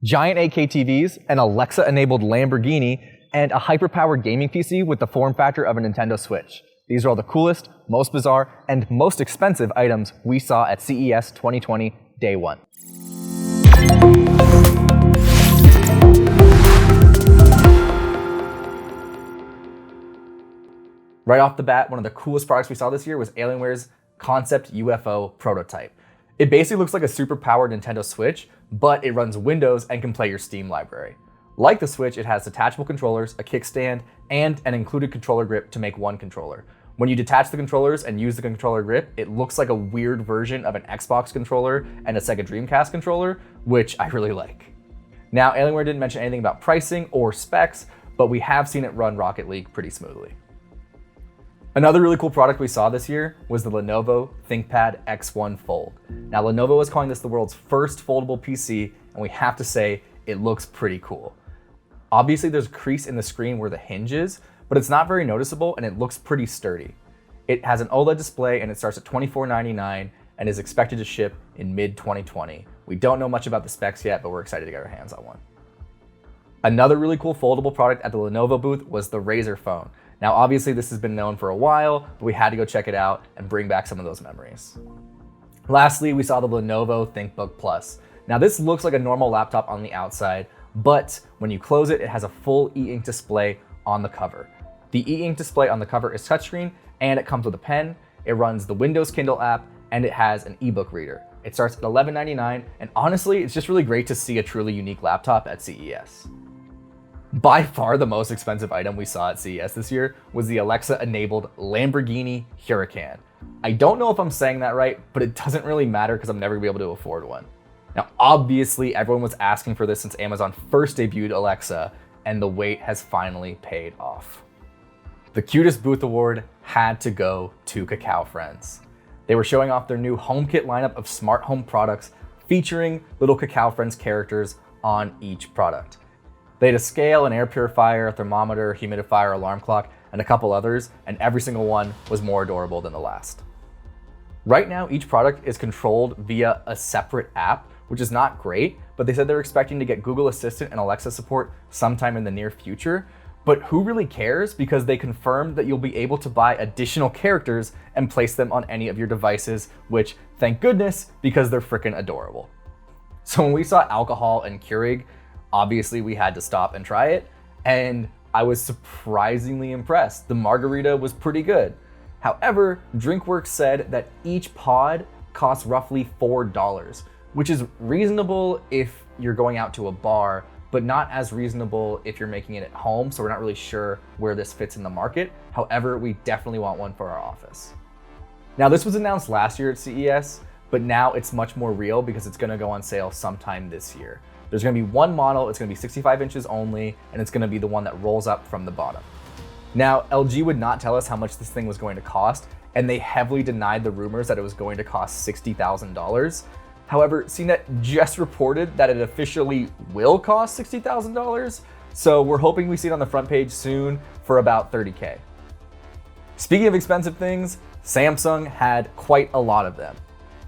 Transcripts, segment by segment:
giant 8K TVs, an Alexa-enabled Lamborghini, and a hyper-powered gaming PC with the form factor of a Nintendo Switch. These are all the coolest, most bizarre, and most expensive items we saw at CES 2020 Day 1. Right off the bat, one of the coolest products we saw this year was Alienware's Concept UFO prototype. It basically looks like a super-powered Nintendo Switch, but it runs Windows and can play your Steam library. Like the Switch, it has detachable controllers, a kickstand, and an included controller grip to make one controller. When you detach the controllers and use the controller grip, it looks like a weird version of an Xbox controller and a Sega Dreamcast controller, which I really like. Now, Alienware didn't mention anything about pricing or specs, but we have seen it run Rocket League pretty smoothly. Another really cool product we saw this year was the Lenovo ThinkPad X1 Fold. Now, Lenovo is calling this the world's first foldable PC, and we have to say it looks pretty cool. Obviously, there's a crease in the screen where the hinge is, but it's not very noticeable and it looks pretty sturdy. It has an OLED display and it starts at $24.99 and is expected to ship in mid-2020. We don't know much about the specs yet, but we're excited to get our hands on one. Another really cool foldable product at the Lenovo booth was the RAZR phone. Now, obviously this has been known for a while, but we had to go check it out and bring back some of those memories. Lastly, we saw the Lenovo ThinkBook Plus. Now, this looks like a normal laptop on the outside, but when you close it, it has a full e-ink display on the cover. The e-ink display on the cover is touchscreen, and it comes with a pen. It runs the Windows Kindle app, and it has an ebook reader. It starts at $11.99, and honestly, it's just really great to see a truly unique laptop at CES. By far the most expensive item we saw at CES this year was the Alexa-enabled Lamborghini HURACÁN. I don't know if I'm saying that right, but it doesn't really matter because I'm never gonna be able to afford one. Now, obviously, everyone was asking for this since Amazon first debuted Alexa, and the wait has finally paid off. The cutest booth award had to go to Kakao Friends. They were showing off their new HOMEKIT lineup of smart home products featuring little Kakao Friends characters on each product. They had a scale, an air purifier, a thermometer, humidifier, alarm clock, and a couple others, and every single one was more adorable than the last. Right now, each product is controlled via a separate app, which is not great, but they said they're expecting to get Google Assistant and Alexa support sometime in the near future. But who really cares, because they confirmed that you'll be able to buy additional characters and place them on any of your devices, which, thank goodness, because they're freaking adorable. So when we saw alcohol and Keurig, obviously we had to stop and try it, and I was surprisingly impressed. The margarita was pretty good. However, DRINKWORKS said that each pod costs roughly $4, which is reasonable if you're going out to a bar, but not as reasonable if you're making it at home, so we're not really sure where this fits in the market. However, we definitely want one for our office. Now, this was announced last year at CES, but now it's much more real because it's gonna go on sale sometime this year. There's gonna be one model, it's gonna be 65 inches only, and it's gonna be the one that rolls up from the bottom. Now, LG would not tell us how much this thing was going to cost, and they heavily denied the rumors that it was going to cost $60,000. However, CNET just reported that it officially will cost $60,000, so we're hoping we see it on the front page soon for about $30K. Speaking of expensive things, Samsung had quite a lot of them.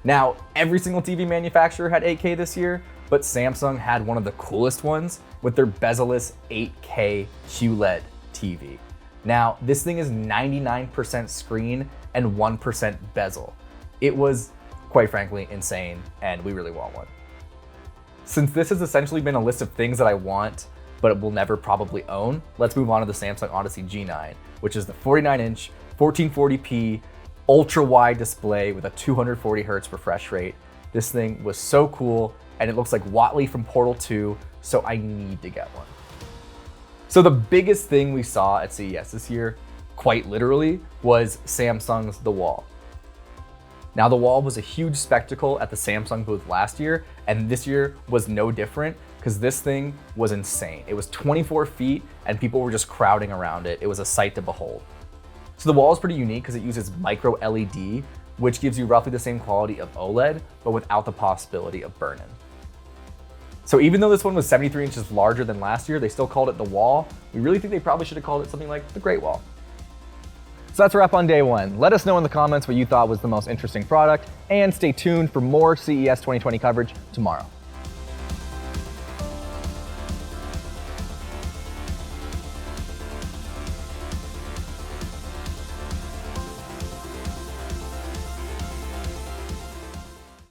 Now, every single TV manufacturer had 8K this year, but Samsung had one of the coolest ones with their bezel-less 8K QLED TV. Now, this thing is 99% screen and 1% bezel. It was, quite frankly, insane, and we really want one. Since this has essentially been a list of things that I want, but will never probably own, let's move on to the Samsung ODYSSEY G9, which is the 49-inch, 1440p, ultra-wide display with a 240 Hz refresh rate. This thing was so cool, and it looks like Watley from Portal 2, so I need to get one. So the biggest thing we saw at CES this year, quite literally, was Samsung's The Wall. Now, The Wall was a huge spectacle at the Samsung booth last year, and this year was no different because this thing was insane. It was 24 feet and people were just crowding around it. It was a sight to behold. So The Wall is pretty unique because it uses micro LED, which gives you roughly the same quality of OLED, but without the possibility of burn-in. So even though this one was 73 inches larger than last year, they still called it The Wall. We really think they probably should have called it something like the Great Wall. So that's a wrap on day one. Let us know in the comments what you thought was the most interesting product, and stay tuned for more CES 2020 coverage tomorrow.